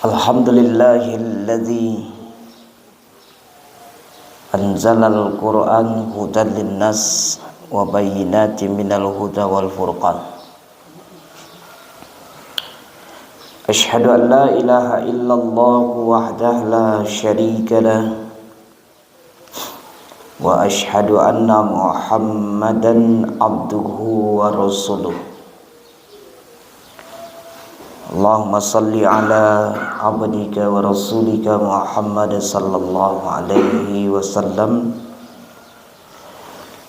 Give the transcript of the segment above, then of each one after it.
Alhamdulillahilladzi anzalal Qur'an hudan linnas wa bayyinatin minal huda wal furqan. Asyhadu an la ilaha illallah wahdahu la syarika lah wa asyhadu anna Muhammadan abduhu wa rasuluh. Allahumma salli ala abdika wa rasulika Muhammad sallallahu alaihi wasallam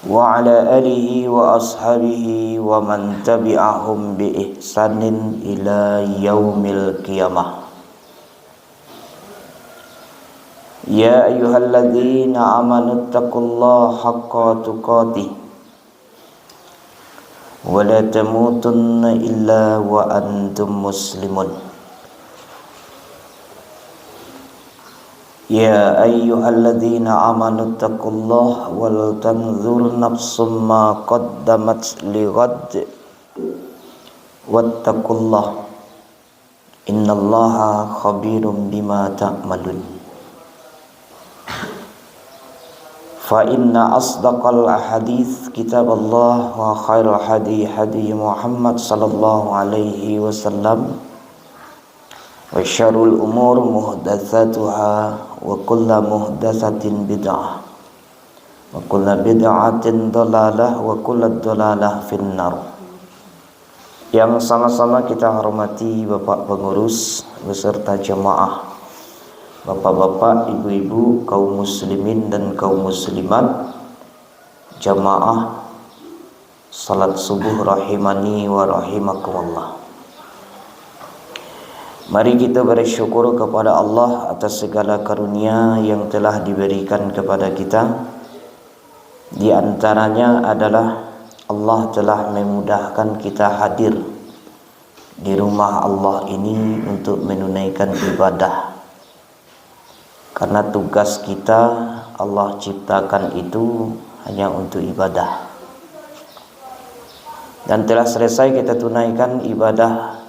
wa ala alihi wa ashabihi wa man tabi'ahum bi ihsanin ila yaumil qiyamah. Ya ayyuhalladzina amanu taqullaha haqqa tuqatih wa la tamutunna illa wa antum muslimun. Ya ayyuhalladzina amanu taqullaha wal tanzur nafsum ma qaddamat lighad wattaqullaha innallaha khabirum bima ta'malun. Fa inna asdaqal hadits kitaballah wa khairal hadi Muhammad sallallahu alaihi wasallam wa syarrul umur muhdatsatuha wa kullu muhdatsatin bid'ah wa kullu bid'atin dhalalah wa kullu dhalalah finnar. Yang sama-sama kita hormati Bapak pengurus beserta jemaah, bapak-bapak, ibu-ibu, kaum muslimin dan kaum muslimat, jamaah salat subuh rahimani wa rahimakumullah. Mari kita bersyukur kepada Allah atas segala karunia yang telah diberikan kepada kita. Di antaranya adalah Allah telah memudahkan kita hadir di rumah Allah ini untuk menunaikan ibadah. Karena tugas kita Allah ciptakan itu hanya untuk ibadah. Dan telah selesai kita tunaikan ibadah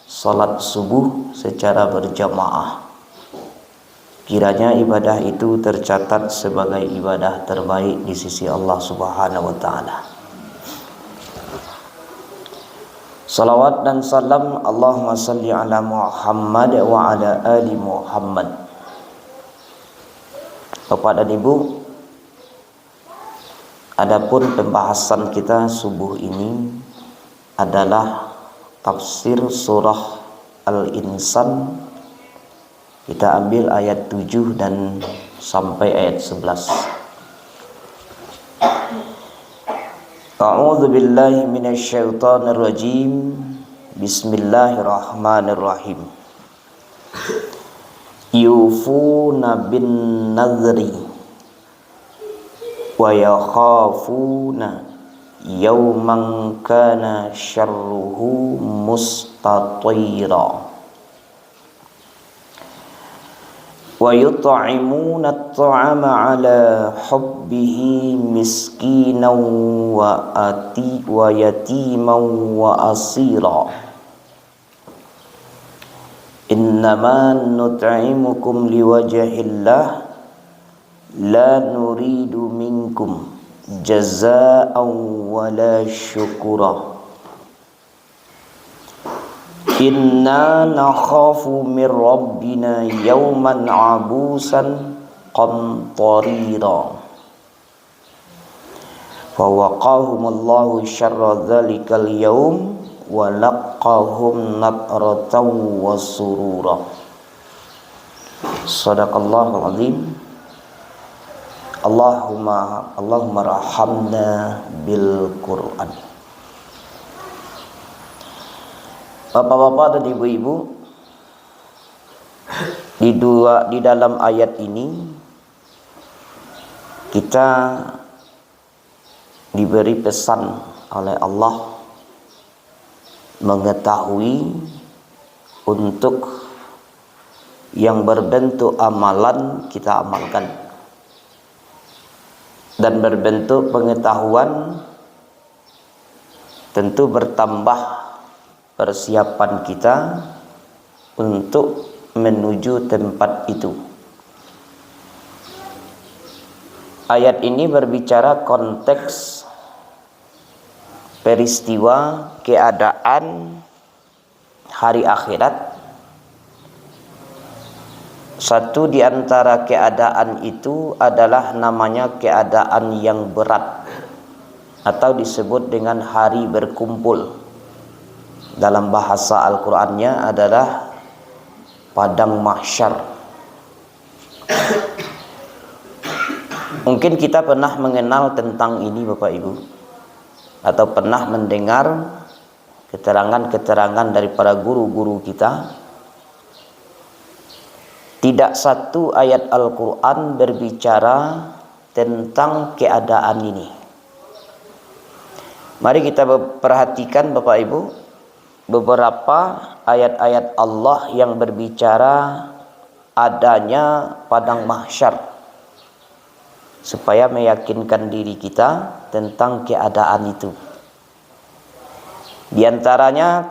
salat subuh secara berjamaah. Kiranya ibadah itu tercatat sebagai ibadah terbaik di sisi Allah Subhanahu wa taala. Salawat dan salam Allahumma salli ala Muhammad wa ala ali Muhammad. Bapak dan Ibu, adapun pembahasan kita subuh ini adalah tafsir surah Al-Insan. Kita ambil ayat 7 dan sampai ayat 11. A'udzu billahi minasyaitonir rajim. Bismillahirrahmanirrahim. Yufuna bin nadri wa yakhafuna yawman kana syarruhu mustatira wa yut'imuna at'ama ala hubbihi miskinan wa yatiman wa asira. Innama nut'imukum liwajhillah la nuridu minkum jazaa'an wala syukura. Inna nakhafu min rabbina yawman 'abusan qamtarira. Fawaqahumullahu syarra dzalikal yawm wa laqahum nadratan wa surura. Shadaqallahul azim. Allahumma rahamna bil Qur'an. Bapak-bapak dan ibu-ibu, di dalam ayat ini kita diberi pesan oleh Allah mengetahui untuk yang berbentuk amalan kita amalkan, dan berbentuk pengetahuan tentu bertambah persiapan kita untuk menuju tempat itu. Ayat ini berbicara konteks peristiwa keadaan hari akhirat. Satu di antara keadaan itu adalah namanya keadaan yang berat atau disebut dengan hari berkumpul. Dalam bahasa Al-Qur'annya adalah padang mahsyar. Mungkin kita pernah mengenal tentang ini Bapak Ibu, atau pernah mendengar keterangan-keterangan dari para guru-guru kita. Tidak satu ayat Al-Quran berbicara tentang keadaan ini. Mari kita perhatikan Bapak Ibu, beberapa ayat-ayat Allah yang berbicara adanya padang mahsyar, supaya meyakinkan diri kita tentang keadaan itu. Di antaranya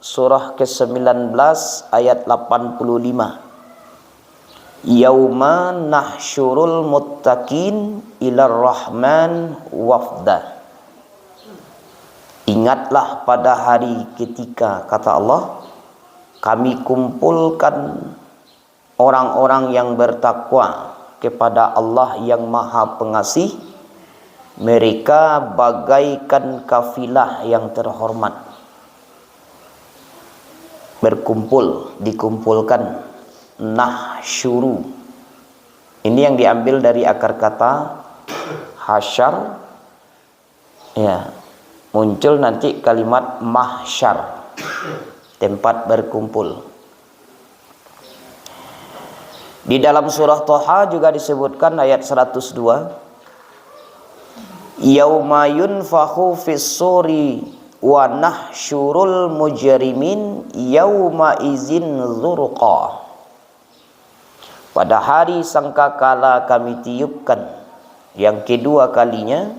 surah ke-19 ayat 85. Yauma nahsyurul muttaqin ilar rahman wafda. Ingatlah pada hari ketika, kata Allah, kami kumpulkan orang-orang yang bertakwa kepada Allah yang Maha Pengasih. Mereka bagaikan kafilah yang terhormat. Berkumpul, dikumpulkan. Nahsyuru. Ini yang diambil dari akar kata hasyar. Ya, muncul nanti kalimat mahsyar, tempat berkumpul. Di dalam surah Thaha juga disebutkan ayat 102. Yauma yunfakhu fis-suri wa nahsyurul mujrimin yauma izin zurqa. Pada hari sangkakala kami tiupkan yang kedua kalinya,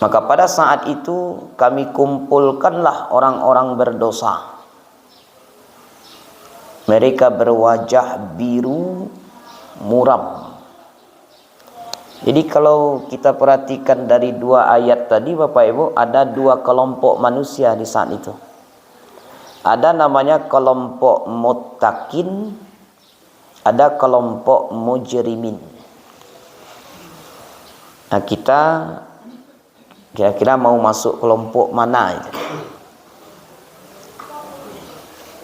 maka pada saat itu kami kumpulkanlah orang-orang berdosa. Mereka berwajah biru muram. Jadi kalau kita perhatikan dari dua ayat tadi Bapak Ibu, ada dua kelompok manusia di saat itu. Ada namanya kelompok muttaqin, ada kelompok mujrimin. Nah, kita kira-kira mau masuk kelompok mana itu?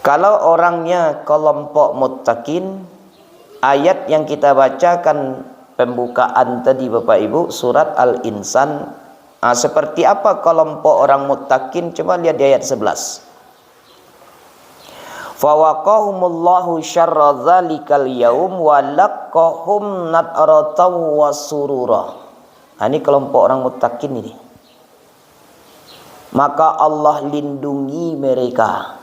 Kalau orangnya kelompok muttaqin, ayat yang kita bacakan pembukaan tadi Bapak Ibu, surat Al-Insan. Seperti apa kelompok orang muttaqin? Coba lihat di ayat 11. Fawaqahumullahu syarra dzalikal yaum wa laqahum nadrataw wa surura. Ini kelompok orang muttaqin ini. Maka Allah lindungi mereka.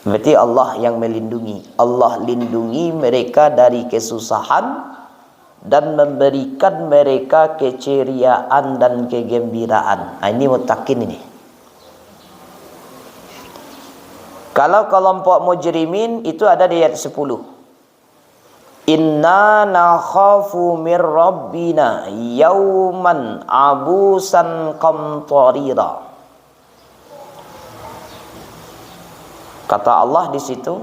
Berarti Allah yang melindungi. Allah lindungi mereka dari kesusahan dan memberikan mereka keceriaan dan kegembiraan. Ini muttaqin ini. Kalau kelompok mujrimin itu ada di ayat 10. Inna nakhafu mir rabbina yauman abusan qamtarira. Kata Allah di situ,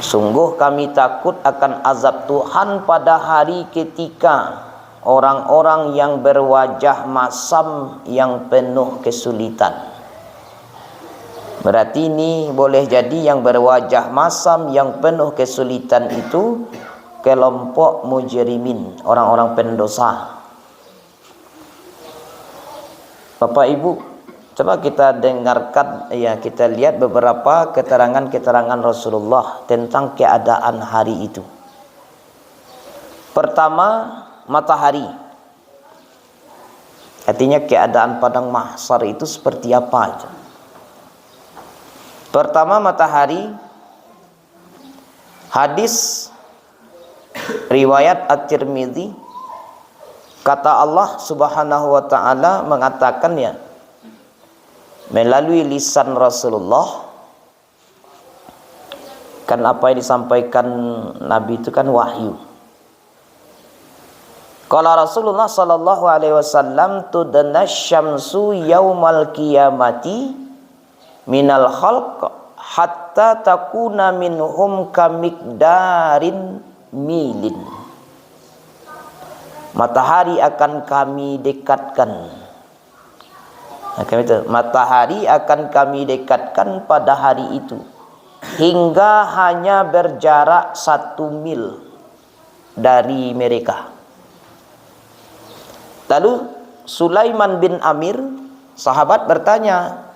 sungguh kami takut akan azab Tuhan pada hari ketika orang-orang yang berwajah masam yang penuh kesulitan. Berarti ini boleh jadi yang berwajah masam yang penuh kesulitan itu kelompok mujrimin, orang-orang pendosa. Bapak Ibu, coba kita dengarkan, ya, kita lihat beberapa keterangan-keterangan Rasulullah tentang keadaan hari itu. Pertama, matahari. Artinya keadaan padang mahsyar itu seperti apa itu? Pertama, matahari. Hadis riwayat At-Tirmidzi, kata Allah Subhanahu wa taala mengatakan, ya, melalui lisan Rasulullah, Kan apa yang disampaikan Nabi itu kan wahyu. Qala Rasulullah sallallahu alaihi wasallam tudna syamsu yaumal qiyamati minal khalq hatta takuna minhum kamikdarin milin. Matahari akan kami dekatkan. Matahari akan kami dekatkan pada hari itu hingga hanya berjarak 1 mil dari mereka. Lalu Sulaiman bin Amir, sahabat, bertanya,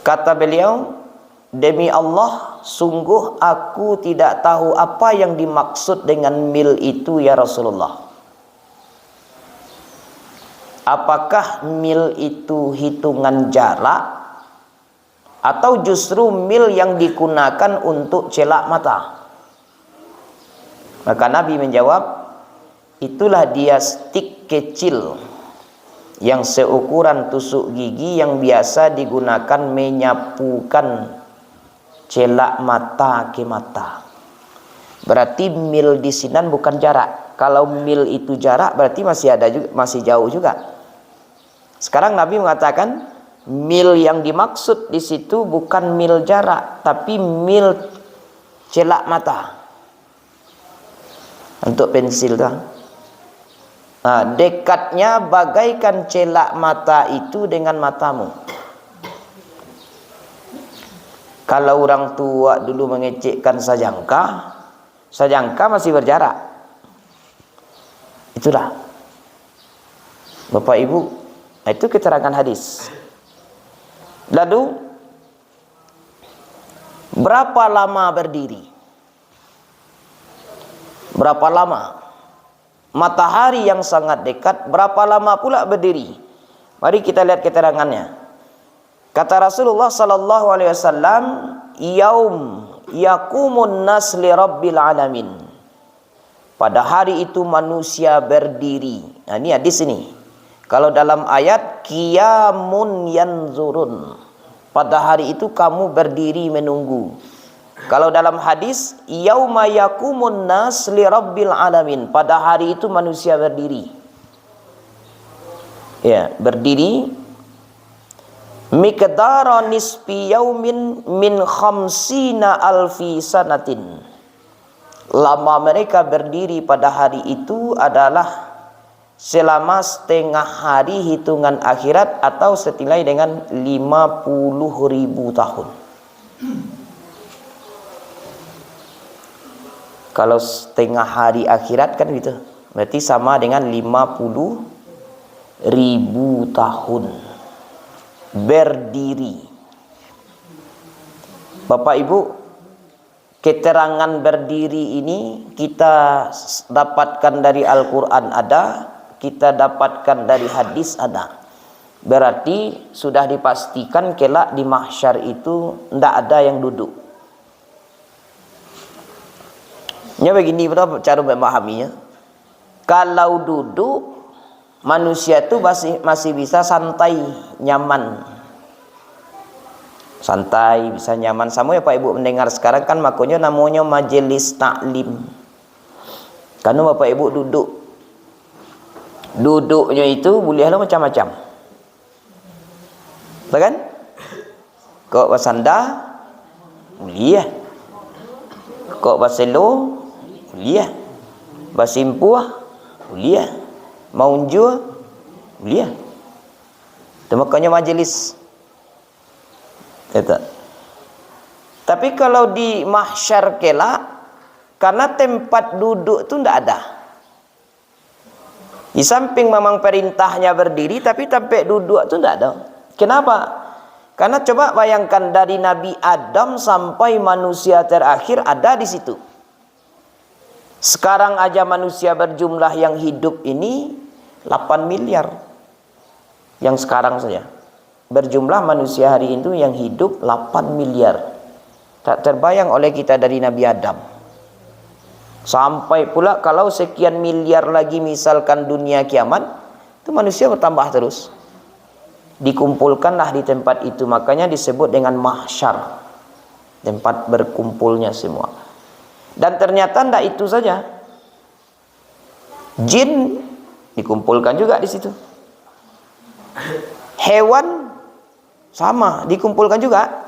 kata beliau, demi Allah, sungguh aku tidak tahu apa yang dimaksud dengan mil itu ya Rasulullah. Apakah mil itu hitungan jarak atau justru mil yang digunakan untuk celak mata? Maka Nabi menjawab, itulah dia stik kecil yang seukuran tusuk gigi yang biasa digunakan menyapukan celak mata ke mata. Berarti mil di sini bukan jarak. Kalau mil itu jarak berarti masih ada juga, masih jauh juga. Sekarang Nabi mengatakan mil yang dimaksud di situ bukan mil jarak, tapi mil celak mata. Untuk pensil dah. Nah, dekatnya bagaikan celak mata itu dengan matamu. Kalau orang tua dulu mengecekkan sajangka, sajangka masih berjarak. Itulah Bapak Ibu, itu keterangan hadis. Lalu berapa lama berdiri? Berapa lama? Matahari yang sangat dekat, berapa lama pula berdiri? Mari kita lihat keterangannya. Kata Rasulullah sallallahu alaihi wasallam, yaum yaqumun nas li rabbil alamin. Pada hari itu manusia berdiri. Nah, ini hadis ini. Kalau dalam ayat qiyamun yanzurun, pada hari itu kamu berdiri menunggu. Kalau dalam hadis yauma yaqumun nas li rabbil alamin, pada hari itu manusia berdiri. Ya, berdiri miqdara nisfi yaumin min khamsina alfi sanatin. Lama mereka berdiri pada hari itu adalah selama setengah hari hitungan akhirat atau senilai dengan 50.000 tahun. Kalau setengah hari akhirat kan gitu, berarti sama dengan 50.000 tahun berdiri. Bapak Ibu, keterangan berdiri ini kita dapatkan dari Al-Quran ada, kita dapatkan dari hadis ada. Berarti sudah dipastikan kelak di mahsyar itu tidak ada yang duduk. Ya begini cara memahaminya. Kalau duduk, manusia itu masih bisa santai, nyaman. Santai, bisa nyaman. Sama ya Pak Ibu mendengar sekarang kan makanya namanya majelis taklim. Karena Bapak Ibu duduk. Duduknya itu bolehlah macam-macam. Betul kan? Kok bersandar, boleh. Kok berselo, boleh. Bersimpuh, boleh. Maunjur, boleh. Itu makanya majelis. Kata. Tapi kalau di mahsyar kelak, karena tempat duduk itu tidak ada. Di samping memang perintahnya berdiri, tapi tempat duduk itu tidak ada. Kenapa? Karena coba bayangkan dari Nabi Adam sampai manusia terakhir ada di situ. Sekarang aja manusia berjumlah yang hidup ini 8 miliar. Yang sekarang saja. Berjumlah manusia hari itu yang hidup 8 miliar. Tak terbayang oleh kita dari Nabi Adam. Sampai pula kalau sekian miliar lagi misalkan dunia kiamat, itu manusia bertambah terus. Dikumpulkanlah di tempat itu, makanya disebut dengan mahsyar. tempat berkumpulnya semua. Dan ternyata tidak itu saja, jin dikumpulkan juga di situ, hewan sama dikumpulkan juga.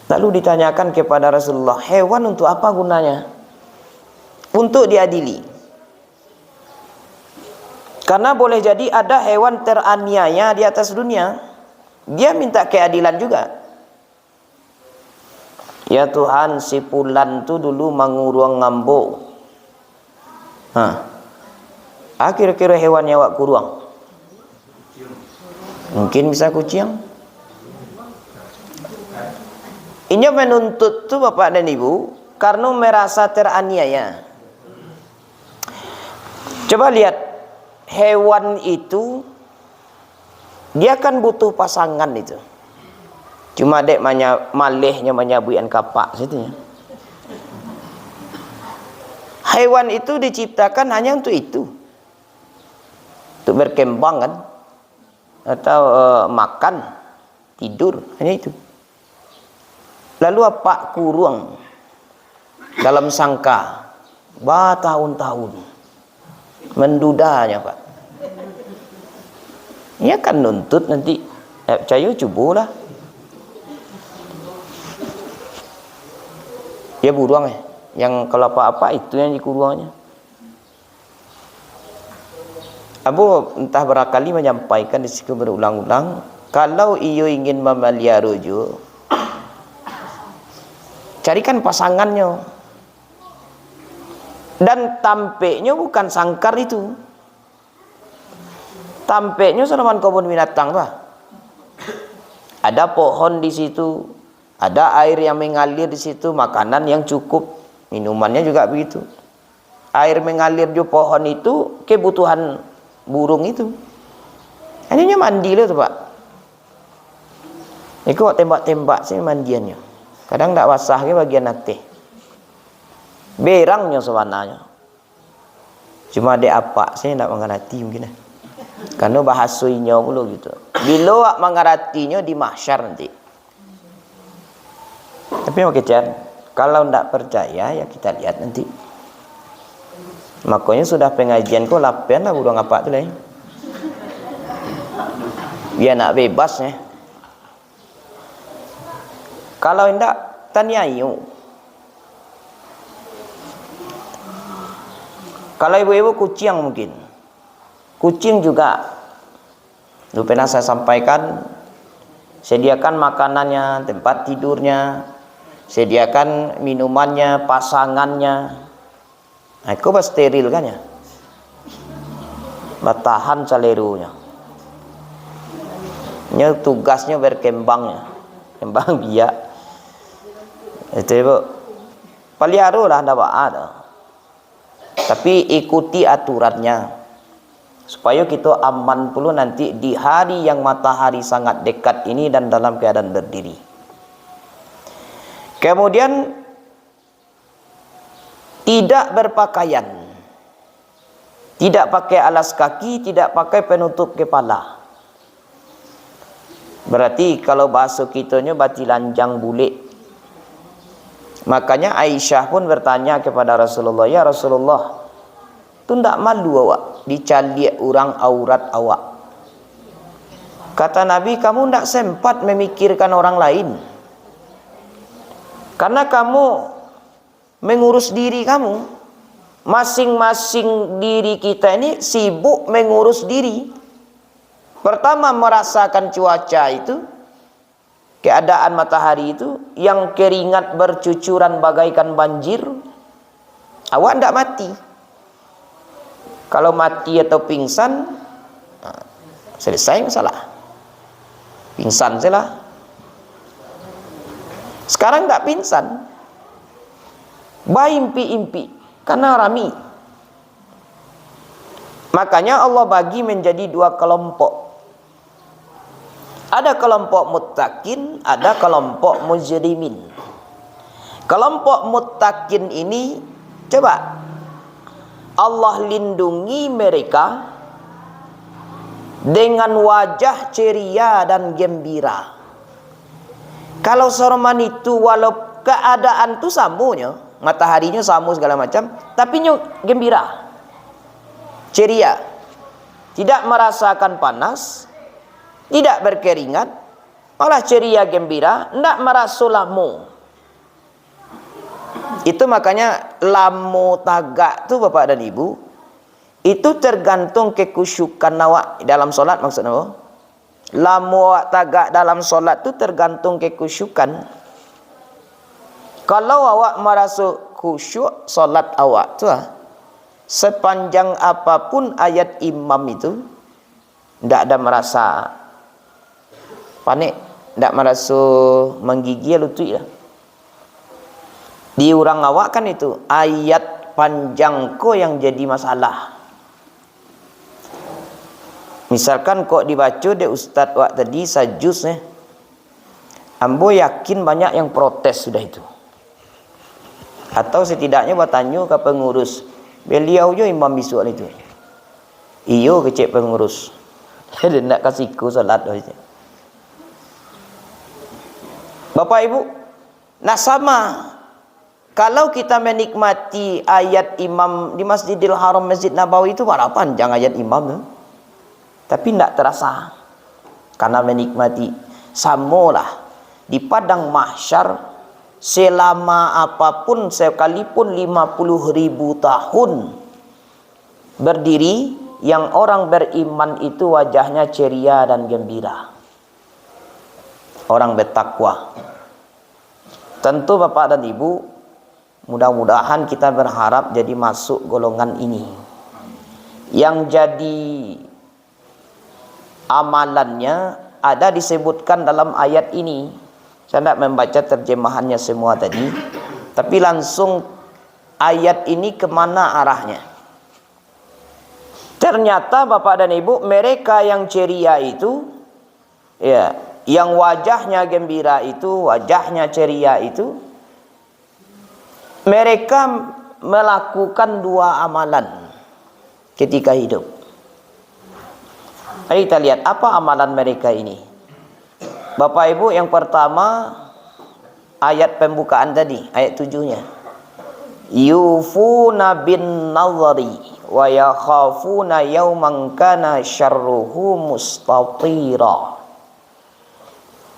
Lalu ditanyakan kepada Rasulullah, hewan untuk apa gunanya? Untuk diadili. Karena boleh jadi ada hewan teraniaya di atas dunia, dia minta keadilan juga. Ya Tuhan, si Fulan tu dulu mengurung ngambo. Kira-kira hewan yang awak kurung? Mungkin bisa kucing. Ini menuntut tu bapak dan ibu karena merasa teraniaya. Coba lihat, hewan itu dia kan butuh pasangan itu. Cuma dek malihnya menyabuian kapak situ ya. Hewan itu diciptakan hanya untuk itu, untuk berkembang kan, atau makan, tidur, hanya itu. Lalu apa kurung dalam sangka bertahun-tahun mendudanya Pak. Ia kan nuntut nanti, percaya cobalah. Ya buruang yang kalau apa-apa itu yang dikuruangnya. Abu entah berapa kali menyampaikan di situ berulang-ulang, kalau iyo ingin memelihara rujuk, carikan pasangannya. Dan tampeknya bukan sangkar itu. Tampeknya senaman kebun binatang Pak. Ada pohon di situ, ada air yang mengalir di situ, makanan yang cukup, minumannya juga begitu. Air mengalir di pohon itu kebutuhan burung itu. Hanya mandi loh tuh Pak. Itu tembak-tembak sih mandiannya. Kadang tak basah ke bagian hati. Berangnya sebenarnya. Cuma ada apa sih nak mengerti mungkin. Karena bahasanya pula gitu. Bila mengertinya di mahsyar nanti. Tapi mau kejar, kalau tidak percaya ya kita lihat nanti. Makanya sudah pengajian kok lapian lah burung apa tu lah. Biar nak bebas ya. Kalau tidak tanya ayu. Kalau ibu-ibu kucing mungkin. Kucing juga. Dulu pernah saya sampaikan, sediakan makanannya, tempat tidurnya, sediakan minumannya, pasangannya. Nah, itu steril kan ya? Bertahan salerunya. Ini tugasnya berkembangnya, kembang biak. Itu ibu, pelihara lah tidak ada. Tapi ikuti aturannya. Supaya kita aman pula nanti di hari yang matahari sangat dekat ini dan dalam keadaan berdiri. Kemudian tidak berpakaian, tidak pakai alas kaki, tidak pakai penutup kepala. Berarti kalau bahasa kitanya berarti lanjang bulik. Makanya Aisyah pun bertanya kepada Rasulullah, ya Rasulullah, tu ndak malu awak dicaliak orang aurat awak? Kata Nabi, kamu ndak sempat memikirkan orang lain. Karena kamu mengurus diri kamu. Masing-masing diri kita ini sibuk mengurus diri. Pertama merasakan cuaca itu, keadaan matahari itu, yang keringat bercucuran bagaikan banjir. Awak ndak mati. Kalau mati atau pingsan, selesai masalah. Pingsan saja. Sekarang tak pingsan, impi-impi karena rami. Makanya Allah bagi menjadi dua kelompok. Ada kelompok muttaqin, ada kelompok mujrimin. Kelompok muttaqin ini, coba Allah lindungi mereka dengan wajah ceria dan gembira. Kalau Sorman itu walau keadaan tu samunya, mataharinya samu segala macam, tapi nyu gembira, ceria, tidak merasakan panas, tidak berkeringat, malah ceria gembira, tidak merasa lamu. Itu makanya lamu tagak tu Bapak dan Ibu, itu tergantung kekusyukan awak dalam solat. Maksudnya apa? Lamu awak tagak dalam solat tu tergantung kekusyukan. Kalau awak merasa khusyuk solat awak tu sepanjang apapun ayat imam itu, tidak ada merasa panik, tidak merasa menggigil lutut lah. Di orang awak kan itu ayat panjang ko yang jadi masalah. Misalkan kok dibaca de ustaz wak tadi sajus ambo yakin banyak yang protes sudah itu. Atau setidaknya bertanya ke pengurus, beliau je imam besok itu. Iyo kecik pengurus. Dia nak kasih ku salat aja. Bapak Ibu, nak sama. Kalau kita menikmati ayat imam di Masjidil Haram, Masjid Nabawi itu berapa panjang ayat imam tu? Tapi tidak terasa. Karena menikmati. Samalah di padang mahsyar, selama apapun, sekalipun 50.000 tahun berdiri, yang orang beriman itu wajahnya ceria dan gembira. Orang bertakwa. Tentu Bapak dan Ibu, mudah-mudahan kita berharap jadi masuk golongan ini. Yang jadi amalannya ada disebutkan dalam ayat ini. Saya tidak membaca terjemahannya semua tadi, tapi langsung ayat ini kemana arahnya. Ternyata Bapak dan Ibu, mereka yang ceria itu, ya, yang wajahnya gembira itu, wajahnya ceria itu, mereka melakukan dua amalan ketika hidup. Mari kita lihat apa amalan mereka ini. Bapak Ibu, yang pertama ayat pembukaan tadi, ayat 7-nya. Yufuna bin nadhari wa yakhafuna yawman kana syarruhu mustatira.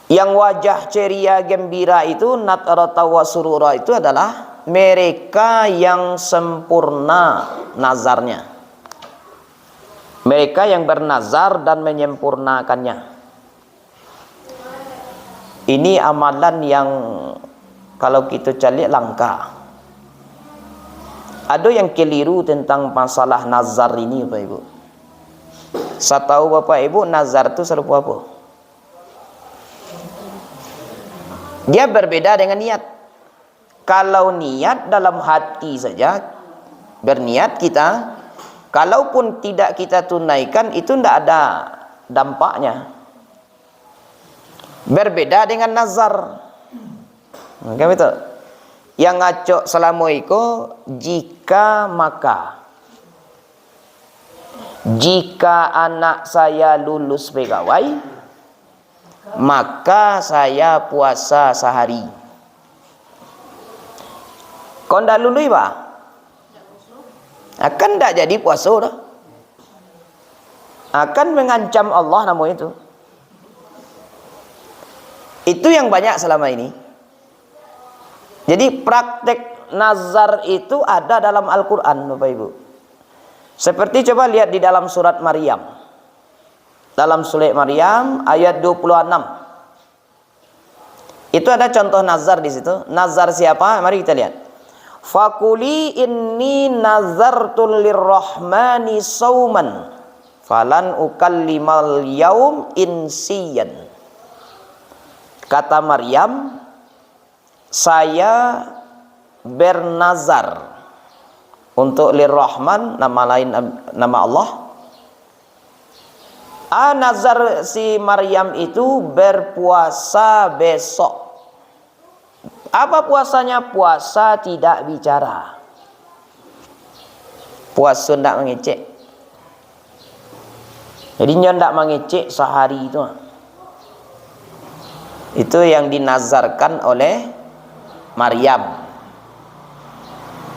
Yang wajah ceria gembira itu, natrata wa surura, itu adalah mereka yang sempurna nazarnya. Mereka yang bernazar dan menyempurnakannya. Ini amalan yang kalau kita cari langka. Ada yang keliru tentang masalah nazar ini Bapak Ibu. Saya tahu Bapak Ibu, nazar itu serupa apa? Dia berbeda dengan niat. Kalau niat dalam hati saja, berniat kita, kalaupun tidak kita tunaikan, itu tidak ada dampaknya. Berbeda dengan nazar. Oke, betul. Yang ngaco selama itu jika maka. Jika anak saya lulus pegawai, maka saya puasa sehari. Kau ndak lulus Pak? Akan tak jadi puasa dah. Akan mengancam Allah namanya itu. Itu yang banyak selama ini. Jadi praktek nazar itu ada dalam Al-Quran Bapak Ibu. Seperti coba lihat di dalam surat Maryam. Dalam surat Maryam ayat 26. Itu ada contoh nazar di situ. Nazar siapa? Mari kita lihat. Fakuli inni nazartul lirrahmani sauman falan ukallimal yaum insiyan. Kata Maryam, saya bernazar untuk lirrahman, nama lain nama Allah. Nazar si Maryam itu berpuasa besok. Apa puasanya? Puasa tidak bicara. Puasa tidak mengecek. Jadi dia tidak mengecek sehari itu. Itu yang dinazarkan oleh Maryam.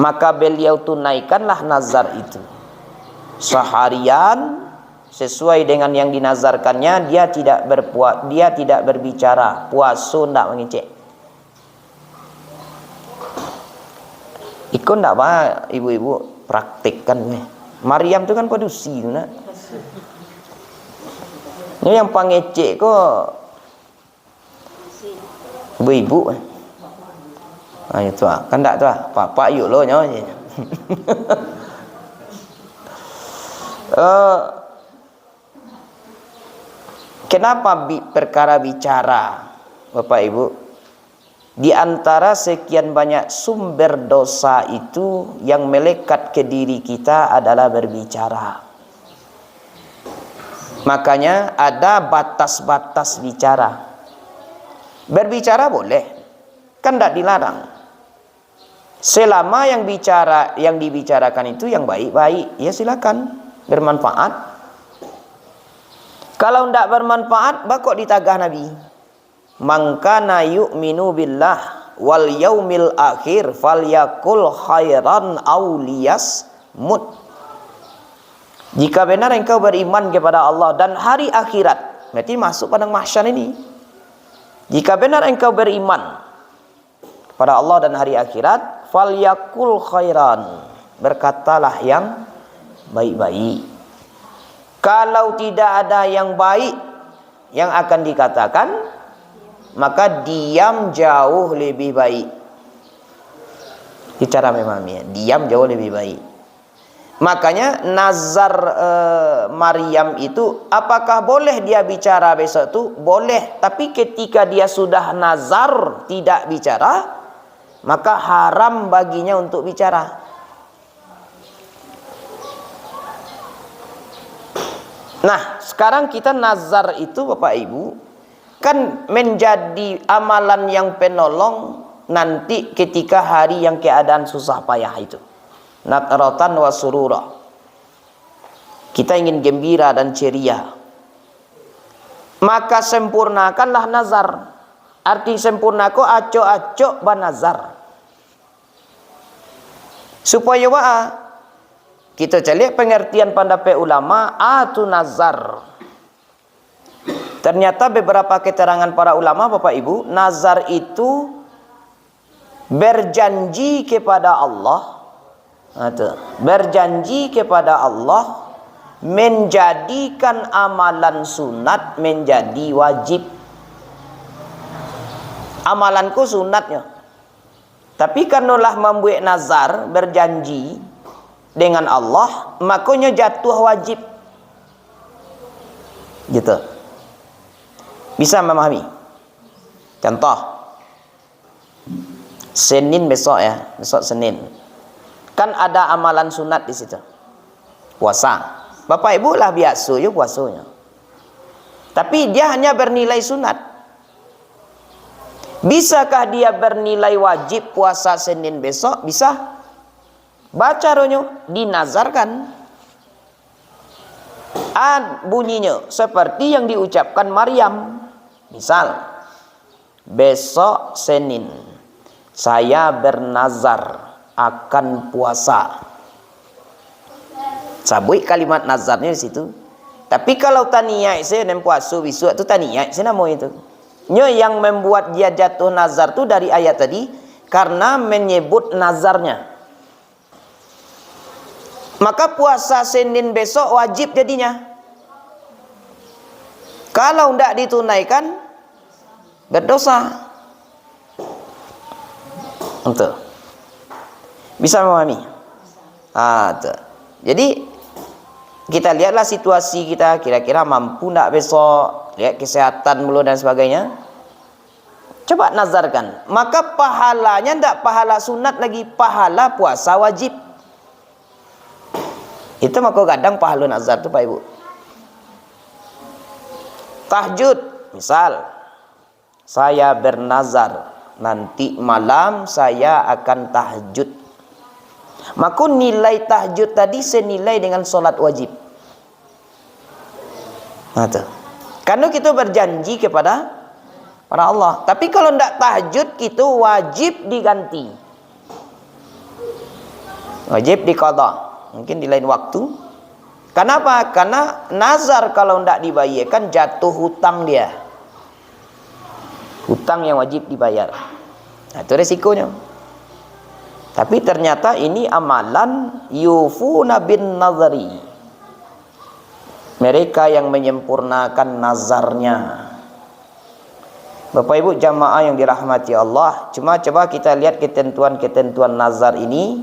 Maka beliau tunaikanlah nazar itu seharian sesuai dengan yang dinazarkannya. Dia tidak berbicara, puasa ndak mengecek. Ikut ndak apa ibu-ibu praktikkan nih. Maryam itu kan padusi tu nak. Ini yang pangecek kok ibu-ibu. Ayo tu kan ndak tu pak yuk lo nyo. Kenapa perkara bicara, Bapak Ibu? Di antara sekian banyak sumber dosa itu yang melekat ke diri kita adalah berbicara. Makanya ada batas-batas bicara. Berbicara boleh, kan tidak dilarang. Selama yang dibicarakan itu yang baik-baik, ya silakan, bermanfaat. Kalau tidak bermanfaat, bakok ditagah Nabi. Man kana yu'minu billah wal yaumil akhir falyakul khairan aw liyasmut. Jika benar engkau beriman kepada Allah dan hari akhirat, berarti masuk padang mahsyar ini. Jika benar engkau beriman kepada Allah dan hari akhirat, falyakul khairan, berkatalah yang baik-baik. Kalau tidak ada yang baik yang akan dikatakan, maka diam jauh lebih baik. Itu cara memahaminya, diam jauh lebih baik. Makanya nazar Maryam itu, apakah boleh dia bicara besok itu? Boleh, tapi ketika dia sudah nazar tidak bicara, maka haram baginya untuk bicara. Nah, sekarang kita nazar itu Bapak Ibu kan menjadi amalan yang penolong nanti ketika hari yang keadaan susah payah itu. Natratan wa surura. Kita ingin gembira dan ceria. Maka sempurnakanlah nazar. Arti sempurna ko acok-acok banazar. Supaya wa'a kita cari pengertian pendapat ulama atu nazar. Ternyata beberapa keterangan para ulama Bapak Ibu, nazar itu berjanji kepada Allah. Berjanji kepada Allah menjadikan amalan sunat menjadi wajib. Amalanku sunatnya, tapi kanulah membuat nazar berjanji dengan Allah, makanya jatuh wajib. Gitu. Bisa memahami? Contoh, Senin besok ya, besok Senin. Kan ada amalan sunat di situ. Puasa. Bapak Ibu lah biasa ya puasanya. Tapi dia hanya bernilai sunat. Bisakah dia bernilai wajib puasa Senin besok? Bisa. Baca ronyo, dinazarkan. Bunyinya seperti yang diucapkan Maryam. Misal, besok Senin saya bernazar akan puasa. Sabui kalimat nazarnya di situ. Tapi kalau taniya saya nem puasa besok itu taniya saya namo itu. Nyo yang membuat dia jatuh nazar itu dari ayat tadi karena menyebut nazarnya. Maka puasa Senin besok wajib jadinya. Kalau tidak ditunaikan berdosa. Untuk bisa memahami. Jadi kita lihatlah situasi kita, kira-kira mampu tidak besok, lihat kesehatan dulu dan sebagainya. Coba nazarkan, maka pahalanya tidak pahala sunat lagi, pahala puasa wajib. Itu maka kadang pahala nazar itu Pak Ibu. Tahajud, misal saya bernazar nanti malam saya akan tahajud. Maka nilai tahajud tadi senilai dengan solat wajib. Nah, karena kita berjanji kepada pada Allah. Tapi kalau ndak tahajud kita wajib diganti. Wajib diqadha. Mungkin di lain waktu. Kenapa? Karena nazar kalau ndak dibayarkan jatuh hutang dia. Hutang yang wajib dibayar. Nah, itu resikonya. Tapi ternyata ini amalan yufuna bin nazari. Mereka yang menyempurnakan nazarnya. Bapak Ibu jamaah yang dirahmati Allah, coba kita lihat ketentuan-ketentuan nazar ini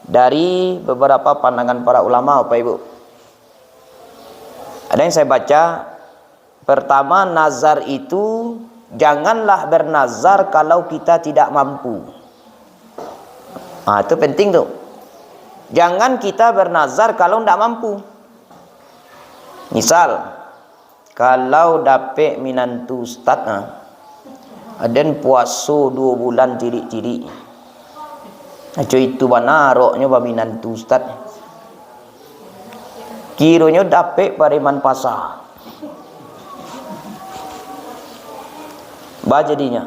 dari beberapa pandangan para ulama, Bapak Ibu. Ada yang saya baca, pertama nazar itu janganlah bernazar kalau kita tidak mampu. Nah, itu penting tuh. Jangan kita bernazar kalau tidak mampu. Misal, kalau dapet minantu ustaz, aden puasa 2 bulan ciri-ciri. Aco itu banaroknya minantu ustaz. Kiranya dapet pariman pasar. Bah jadinya.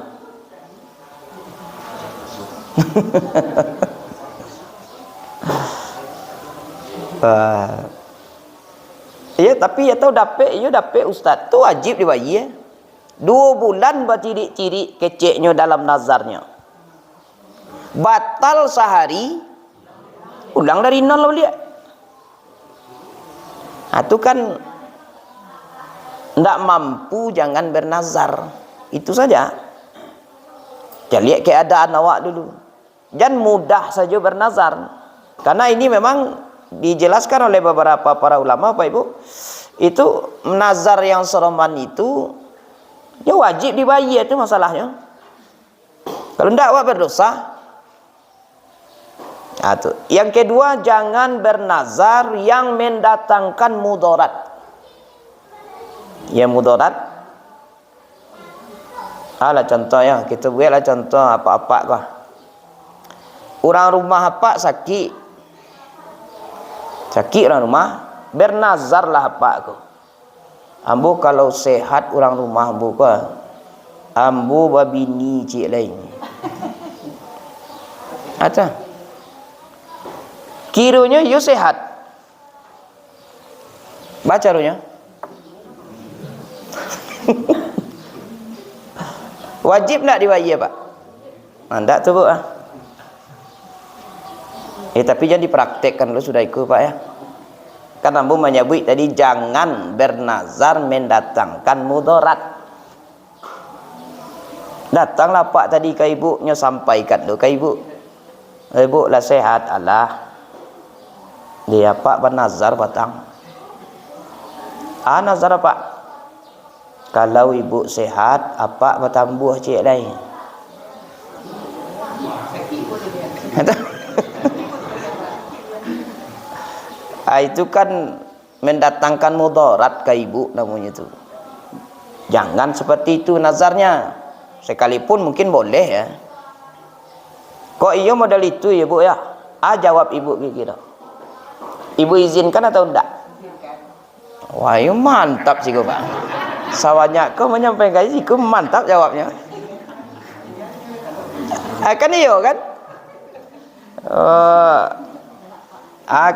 Ya tapi ya tahu dapet ustaz tu wajib dibayar. 2 bulan berciri-ciri keceknya dalam nazarnya. Batal sehari, ulang dari nol lo lihat. Nah, itu kan ndak mampu jangan bernazar. Itu saja. Ya lihat keadaan awak dulu. Jangan mudah saja bernazar. Karena ini memang dijelaskan oleh beberapa para ulama, Pak Ibu. Itu nazar yang seroman itu ya wajib dibayar, itu masalahnya. Kalau tidak awak berdosa. Nah, tuh. Yang kedua, jangan bernazar yang mendatangkan mudarat. Ya mudarat. Alah contoh ya, kita buatlah contoh apa-apa kah. Orang rumah apa sakit. Sakit orang rumah, bernazarlah apa aku. Ambo kalau sehat orang rumah ambo kah. Ambo babini cik lain. Ada. Kiranya you sehat. Baca runya. Wajib nak dibayar, Pak? Tidak tu, Bu. Tapi jangan dipraktekkan dulu, sudah ikut, Pak ya. Kan ambo menyebut tadi jangan bernazar mendatangkan mudarat. Datanglah Pak tadi ke ibunya, sampaikan dulu ke ibu. Ibu lah sehat, Allah. Dia Pak bernazar batang. Nazar apa? Kalau ibu sehat, apa bertambuh cik lain. Itu kan mendatangkan mudarat ke ibu namanya itu. Jangan seperti itu nazarnya. Sekalipun mungkin boleh ya. Kok iya model itu ya Bu ya? Jawab ibu kira. Ibu izinkan atau enggak? Wah, itu mantap sih Pak. Sawanya kau menyampaikan sih, kau mantap jawabnya. Kan iyo kan?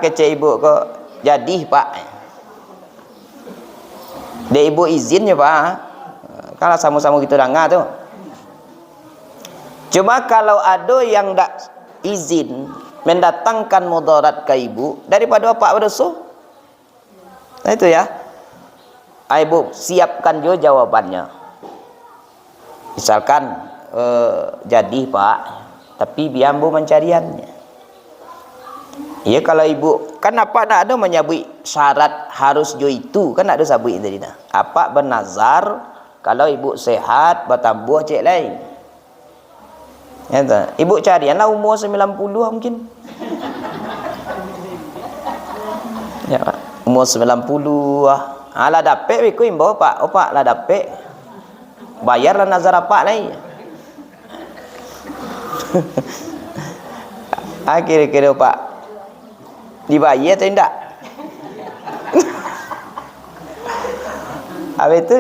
Kece ibu kok jadi Pak. Dia ibu izin ya Pak. Kalau sama-sama gitu dengar tuh. Cuma kalau ada yang tak izin mendatangkan mudarat ke ibu daripada Pak berdosa. Nah itu ya. Ibu siapkan juga jawabannya. Misalkan jadi Pak, tapi biar ambo mencariannya. Ya kalau ibu kan apa nak ada menyebut syarat harus jo itu kan ada sabut tadi dah. Apa bernazar kalau ibu sehat bertambuh cek lain. Ya tak? Ibu carianlah umur 90 mungkin. Ya, umur 90 lah dapet wiku imbo Pak. Pak lah dapet. Bayarlah nazar apa lain. Kira-kira Pak dibayar atau tidak? Habis itu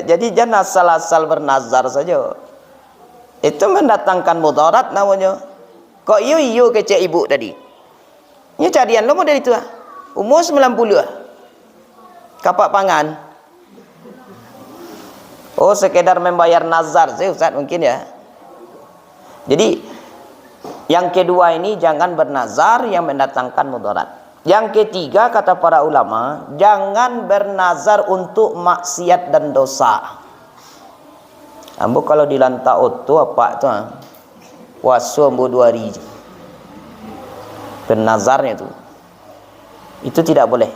jadi jangan asal-asal bernazar saja. Itu mendatangkan mudarat namanya. Kok iyo kecek ibu tadi. Ini carian lo model itu ah. Umur 90 ah. Kapak pangan. Oh, sekedar membayar nazar sih Ustaz mungkin ya. Jadi yang kedua ini jangan bernazar yang mendatangkan mudarat. Yang ketiga kata para ulama, jangan bernazar untuk maksiat dan dosa. Ambo kalau dilantak oto apa tu? Puasa ambo 2 hari. Bernazarnya itu tidak boleh.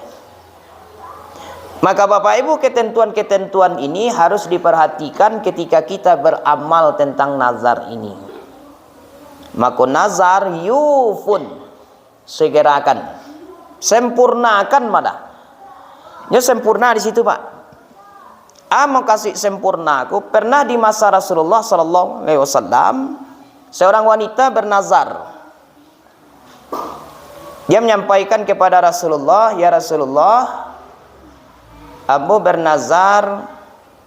Maka Bapak Ibu, ketentuan-ketentuan ini harus diperhatikan ketika kita beramal tentang nazar ini. Maka nazar yufun, segerakan, sempurnakan malah. Ya sempurna di situ Pak. Mau kasih sempurna aku pernah di masa Rasulullah Sallallahu Alaihi Wasallam seorang wanita bernazar. Dia menyampaikan kepada Rasulullah, ya Rasulullah, Abu bernazar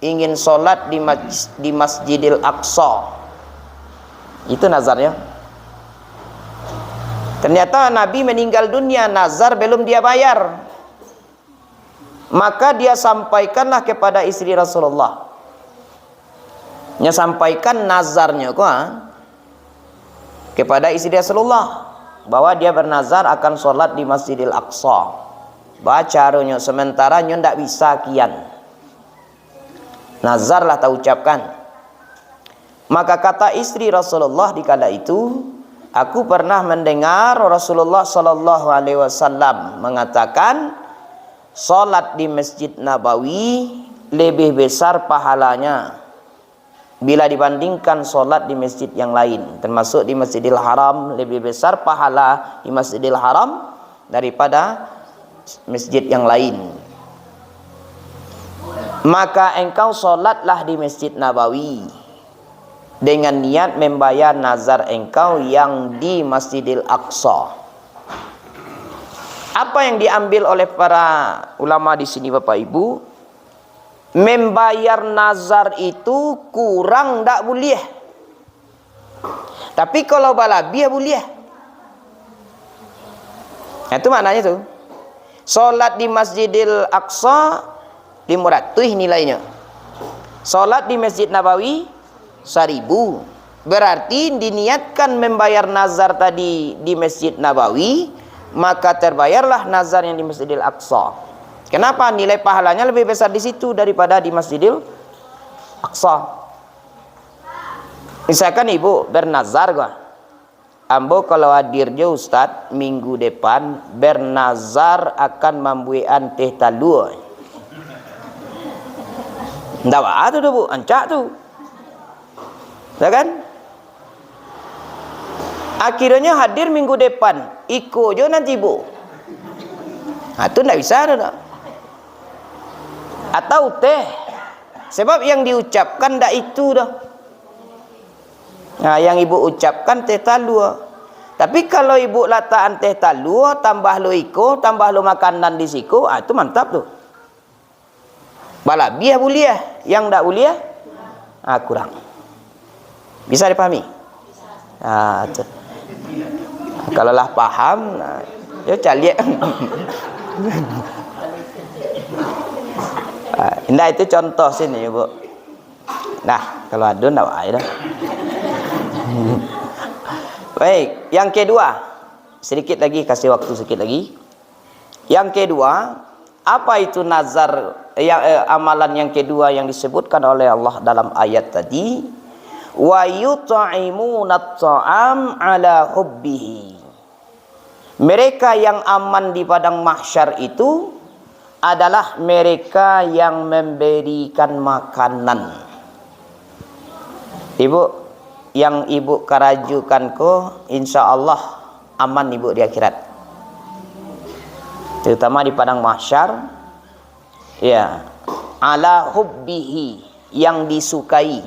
ingin sholat di Masjidil Aqsa. Itu nazarnya. Ternyata Nabi meninggal dunia, nazar belum dia bayar. Maka dia sampaikanlah kepada istri Rasulullah. Dia sampaikan nazarnya kepada istri Rasulullah bahwa dia bernazar akan sholat di Masjidil Aqsa. Bacaranya sementara nyo ndak bisa kian. Nazarlah tak ucapkan. Maka kata istri Rasulullah di kala itu, aku pernah mendengar Rasulullah Sallallahu Alaihi Wasallam mengatakan, salat di Masjid Nabawi lebih besar pahalanya bila dibandingkan salat di masjid yang lain, termasuk di Masjidil Haram. Lebih besar pahala di Masjidil Haram daripada masjid yang lain. Maka engkau salatlah di Masjid Nabawi dengan niat membayar nazar engkau yang di Masjidil Aqsa. Apa yang diambil oleh para ulama di sini Bapak Ibu? Membayar nazar itu kurang ndak boleh. Tapi kalau balabiah boleh. Itu maknanya tuh. Salat di Masjidil Aqsa 500 nilainya. Salat di Masjid Nabawi 1000. Berarti diniatkan membayar nazar tadi di Masjid Nabawi, maka terbayarlah nazar yang di Masjidil Aqsa. Kenapa? Nilai pahalanya lebih besar di situ daripada di Masjidil Aqsa. Misalkan ibu bernazar ambo kalau hadir je Ustaz minggu depan bernazar akan membuat teh talua. Ndak ada tu Bu, ancak tu. Ya kan? Akhirnya hadir minggu depan, ikut je nanti Bu. Itu ndak bisa dah. Atau teh, sebab yang diucapkan ndak itu dah. Nah, yang ibu ucapkan teh talua. Tapi kalau ibu lataan teh talua, tambah lo iko, tambah lo makanan di siku, itu mantap tuh. Balabiah boleh, yang ndak boleh, kurang. Bisa dipahami? Tuh. Kalau lah paham, ya caliak. Indah itu contoh sini Bu. Nah, kalau ada ndak ada dah. Baik, yang kedua, sedikit lagi, kasih waktu sedikit lagi. Yang kedua, apa itu nazar? Amalan yang kedua yang disebutkan oleh Allah dalam ayat tadi, wa yut'imuna at'am ala hubbihi. Mereka yang aman di padang mahsyar itu adalah mereka yang memberikan makanan. Ibu, yang ibu kerajukan insya Allah aman ibu di akhirat, terutama di padang mahsyar. Ya, ala hubbihi, yang disukai.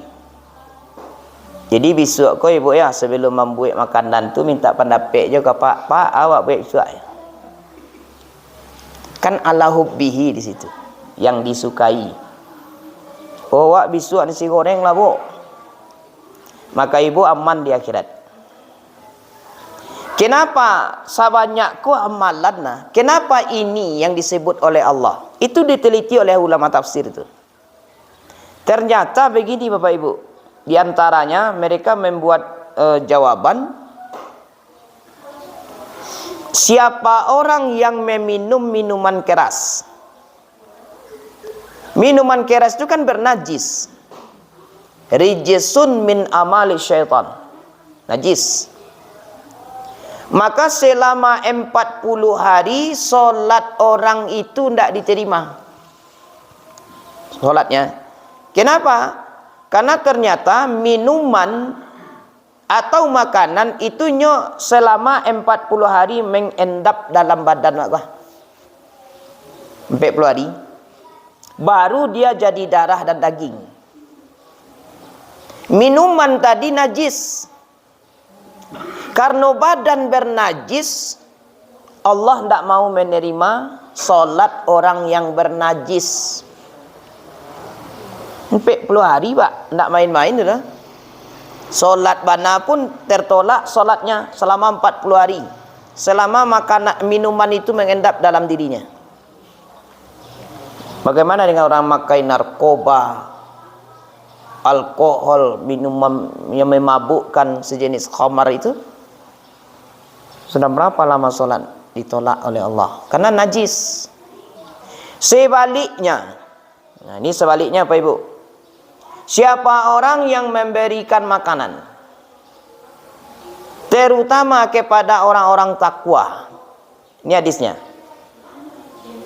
Jadi besok ibu ya, sebelum membuat makanan tu minta pendapat je ke Pak awak buat besok ya. Kan ala hubbihi di situ, yang disukai. Oh, wak bisu nasi goreng lah, Bu. Maka ibu aman di akhirat. Kenapa sabanyakku amalan nah? Kenapa ini yang disebut oleh Allah? Itu diteliti oleh ulama tafsir itu. Ternyata begini Bapak Ibu. Di antaranya mereka membuat jawaban. Siapa orang yang meminum minuman keras? Minuman keras itu kan bernajis. Rijisun min amali syaitan. Najis. Maka selama 40 hari solat orang itu tidak diterima solatnya. Kenapa? Karena ternyata minuman atau makanan itu selama 40 hari mengendap dalam badan mak. 40 hari baru dia jadi darah dan daging. Minuman tadi najis. Karena badan bernajis, Allah tidak mau menerima solat orang yang bernajis. 40 hari Pak, tidak main-main dah. Solat bana pun tertolak solatnya selama 40 hari. Selama makanan minuman itu mengendap dalam dirinya. Bagaimana dengan orang makai narkoba, alkohol, minuman yang memabukkan sejenis khamar itu? Sudah berapa lama solat ditolak oleh Allah? Karena najis. Sebaliknya, nah ini sebaliknya Pak Ibu. Siapa orang yang memberikan makanan, terutama kepada orang-orang takwa. Ini hadisnya.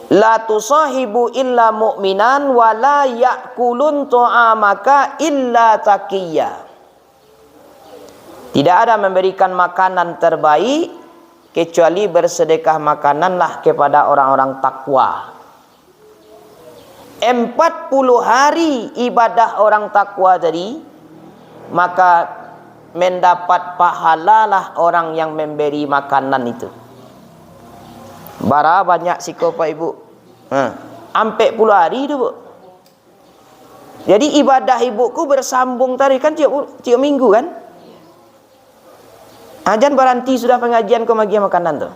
La tusahibu illa mu'minan wa la ya'kulun ta'amaka illa taqiyya. Tidak ada memberikan makanan terbaik kecuali bersedekah makananlah kepada orang-orang takwa. 40 hari ibadah orang takwa tadi, maka mendapat pahalalah orang yang memberi makanan itu. Bara banyak siko Pak Ibu. 40 hari itu Bu. Jadi ibadah ibuku bersambung tadi kan tiap minggu kan. Ajan berhenti sudah pengajian kau bagi makanan tuh.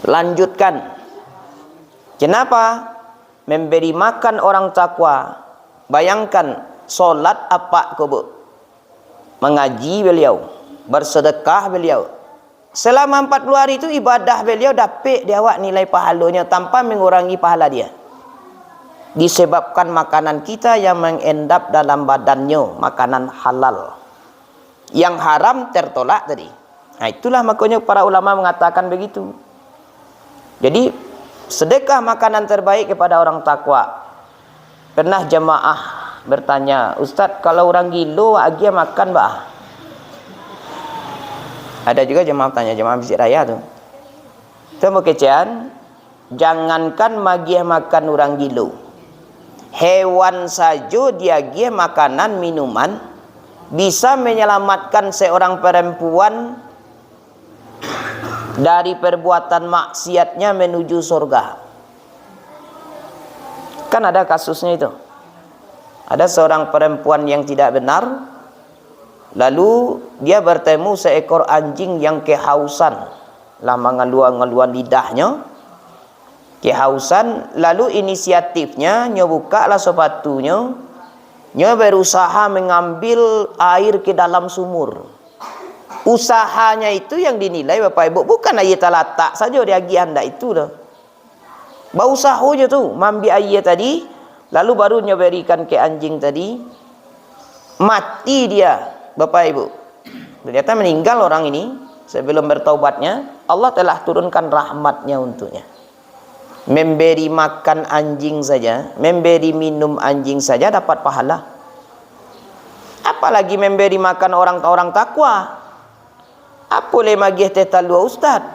Lanjutkan. Kenapa? Memberi makan orang takwa. Bayangkan solat apa kau Bu? Mengaji beliau, bersedekah beliau. Selama 40 hari itu ibadah beliau dapat dia awak nilai pahalanya tanpa mengurangi pahala dia. Disebabkan makanan kita yang mengendap dalam badannya, makanan halal. Yang haram tertolak tadi. Nah itulah makanya para ulama mengatakan begitu. Jadi sedekah makanan terbaik kepada orang takwa. Pernah jemaah bertanya, Ustaz kalau orang gilo agia makan bah? Ada juga jemaah tanya, jemaah Masjid Raya tuh. Temu kecian, jangankan magia makan orang gilo. Hewan saja dia agia makanan minuman bisa menyelamatkan seorang perempuan dari perbuatan maksiatnya menuju surga. Kan ada kasusnya itu. Ada seorang perempuan yang tidak benar, lalu dia bertemu seekor anjing yang kehausan, lama ngeluan lidahnya, kehausan. Lalu inisiatifnya nyobuka lah sepatunya, nyo berusaha mengambil air ke dalam sumur. Usahanya itu yang dinilai Bapak Ibu bukan air talatak saja dia anda itu dah. Bau usaha tu mambi air tadi, lalu baru nyoberikan ke anjing tadi. Mati dia Bapak Ibu. Ternyata meninggal orang ini sebelum bertaubatnya. Allah telah turunkan rahmatnya untuknya. Memberi makan anjing saja, memberi minum anjing saja dapat pahala. Apalagi memberi makan orang-orang takwa. Apa le magih teh talua Ustaz?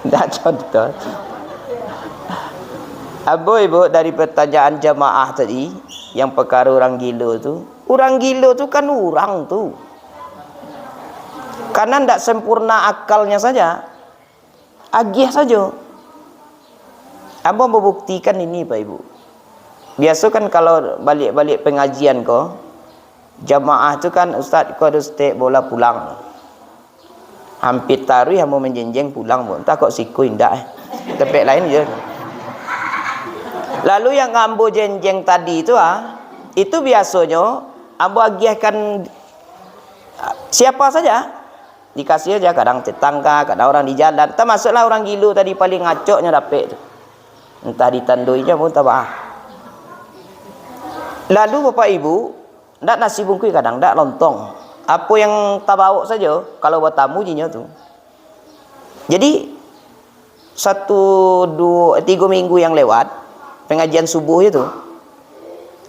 Dah contoh. Abu Ibu dari pertanyaan jamaah tadi yang perkara orang gila tu. Orang gila tu kan orang tu. Karena tidak sempurna akalnya saja. agih saja. Ambo membuktikan ini Pak Ibu. Biasa kan kalau balik-balik pengajian ko, jamaah tu kan ustaz ko ada stay bola pulang. Hampir taruh ambo menjenjeng pulang pun. Tak kok siku indak Tepek lain je. Lalu yang ambo jenjeng tadi itu itu biasanya ambo agihkan siapa saja. Dikasih aja, kadang tetangga, kadang orang di jalan. Termasuklah orang gilu tadi paling ngacoknya dapet tu. Entah ditanduinya pun tak apa. Lalu Bapak Ibu, ndak nasi bungkus kadang, ndak lontong. Apa yang tak bawa saja kalau buat tamu jinya tu. Jadi 1, 2, 3 minggu yang lewat pengajian subuh itu,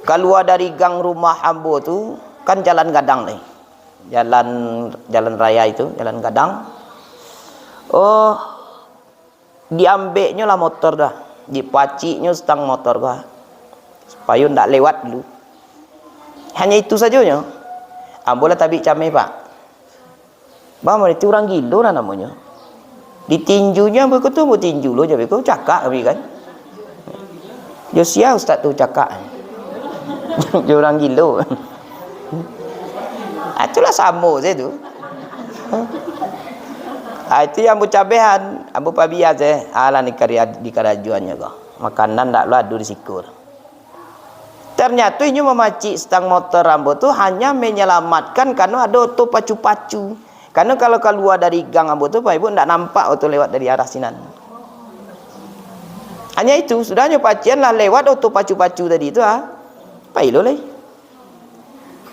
keluar dari gang rumah ambo tu kan jalan gadang nih. Jalan raya itu, jalan gadang. Oh, diambilnya lah motor dah. Dipaciknya stang motor gua. Supaya ndak lewat dulu. Hanya itu saja. Ambola tabik camai Pak. Bang, itu orang gila lah namanya. Ditinjunya begitu mau tinju lo jadi kau cakap kami kan. Josia ustaz tu cakap. Dia orang gila. Itulah sama saya tu. Itu yang bercabehan, ambo pabia je. Ala ni karya di karajuannya kau. Makanan ndak ladu disikur. Ternyata ini memacik stang motor ambo tu hanya menyelamatkan karena ada auto pacu-pacu. Karena kalau keluar dari gang ambo tu Pak Ibu ndak nampak auto lewat dari arah sinan. Hanya itu, sudahnya pacian lah lewat auto pacu-pacu tadi itu Pak Ilo lagi.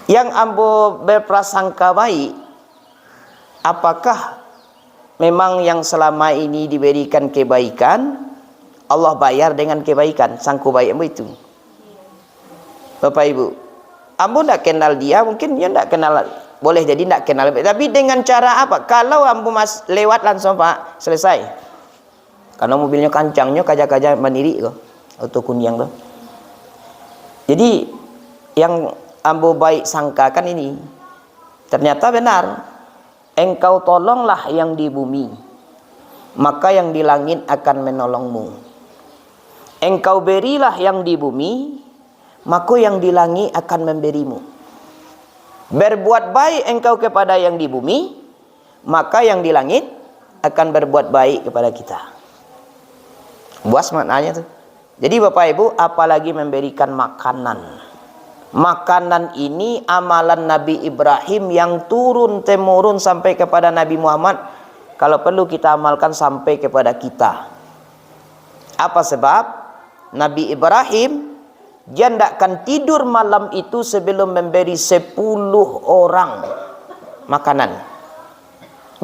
Yang ambo berprasangka baik, apakah memang yang selama ini diberikan kebaikan Allah bayar dengan kebaikan? Sangku baik ambo itu. Bapak Ibu, ambo tak kenal dia, mungkin dia tak kenal, boleh jadi tak kenal, tapi dengan cara apa? Kalau ambo lewat langsung Pak, selesai. Karena mobilnya kancangnya kaja-kaja mandiri kok, auto kuning tuh. Jadi yang ambo baik sangkakan ini, ternyata benar. Engkau tolonglah yang di bumi, maka yang di langit akan menolongmu. Engkau berilah yang di bumi, maka yang di langit akan memberimu. Berbuat baik engkau kepada yang di bumi, maka yang di langit akan berbuat baik kepada kita. Buas maknanya tuh. Jadi Bapak Ibu, apalagi memberikan makanan. Makanan ini amalan Nabi Ibrahim yang turun-temurun sampai kepada Nabi Muhammad. Kalau perlu kita amalkan sampai kepada kita. Apa sebab? Nabi Ibrahim dia tidak akan tidur malam itu sebelum memberi 10 orang makanan.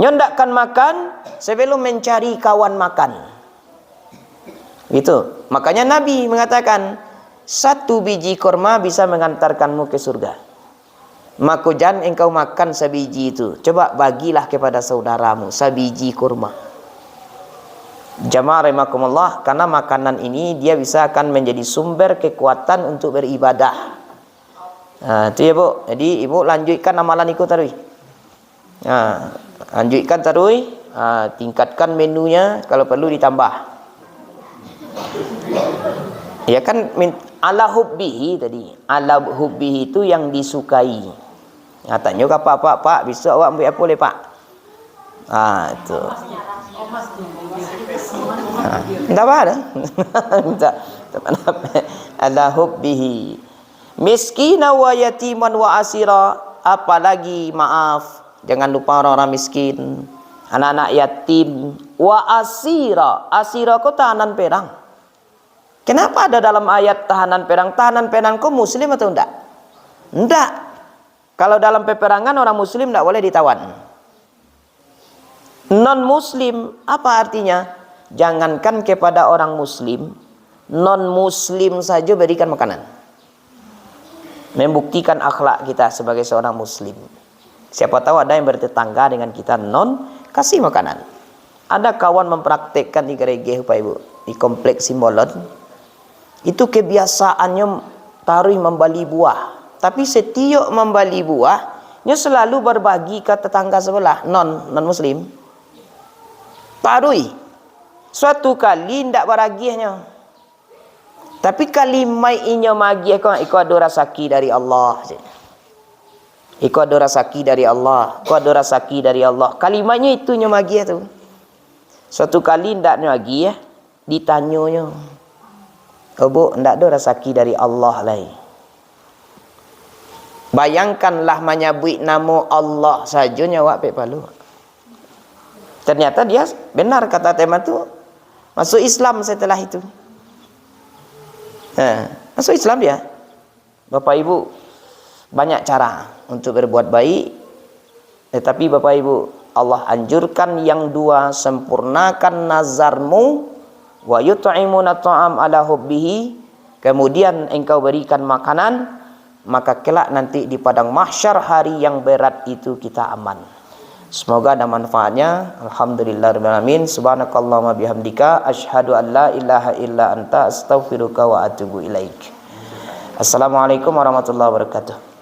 Dia tidak akan makan sebelum mencari kawan makan. Itu. Makanya Nabi mengatakan 1 biji kurma bisa mengantarkanmu ke surga. Maka jangan engkau makan sebiji itu. Coba bagilah kepada saudaramu sebiji kurma. Jamaah rahimakumullah, karena makanan ini dia bisa akan menjadi sumber kekuatan untuk beribadah. Itu ya Bu. Jadi Ibu lanjutkan amalan ikut tarui. Lanjutkan tarui, tingkatkan menunya, kalau perlu ditambah. Ya kan ala hubbihi tadi. Ala hubbihi itu yang disukai. Tanya ke Pak, besok awak ambil apa boleh Pak? Itu. Enggak apa-apa. Minta ala hubbihi miskina wa yatiman wa asira. Apalagi maaf, jangan lupa orang-orang miskin, anak-anak yatim, wa asira. Asira kau tahanan perang. Kenapa ada dalam ayat tahanan perang? Tahanan perang kau muslim atau enggak? Enggak. Kalau dalam peperangan orang muslim enggak boleh ditawan. Non muslim apa artinya? Jangankan kepada orang muslim, non muslim saja berikan makanan. Membuktikan akhlak kita sebagai seorang muslim. Siapa tahu ada yang bertetangga dengan kita non, kasih makanan. Ada kawan mempraktekkan di gereja Pak Ibu, di kompleks Simbolon. Itu kebiasaannya taruh membali buah. Tapi setiap membali buah, dia selalu berbagi ke tetangga sebelah non muslim. Taruh. Suatu kali ndak baragihnya. Tapi kali mai inyo magih kau ada rasaki dari Allah. Iko ada rasaki dari Allah. Iko ada rasaki dari Allah. Kalimatnya itu nyo magih tu. Suatu kali ndak magih ditanyonyo. Obo ndak ada rasaki dari Allah lai. Bayangkanlah menyebut nama Allah saja nyawa pek palu. Ternyata dia benar kata tema tu. Masuk Islam setelah itu. Masuk Islam dia. Bapak Ibu, banyak cara untuk berbuat baik. Tetapi Bapak Ibu, Allah anjurkan yang dua, sempurnakan nazarmu wa yut'imuna ta'am ala hubbihi, kemudian engkau berikan makanan, maka kelak nanti di padang mahsyar hari yang berat itu kita aman. Semoga ada manfaatnya. Alhamdulillahirabbil alamin. Subhanakallahumma bihamdika asyhadu an la ilaha illa anta astaghfiruka wa atubu ilaik. Assalamualaikum warahmatullahi wabarakatuh.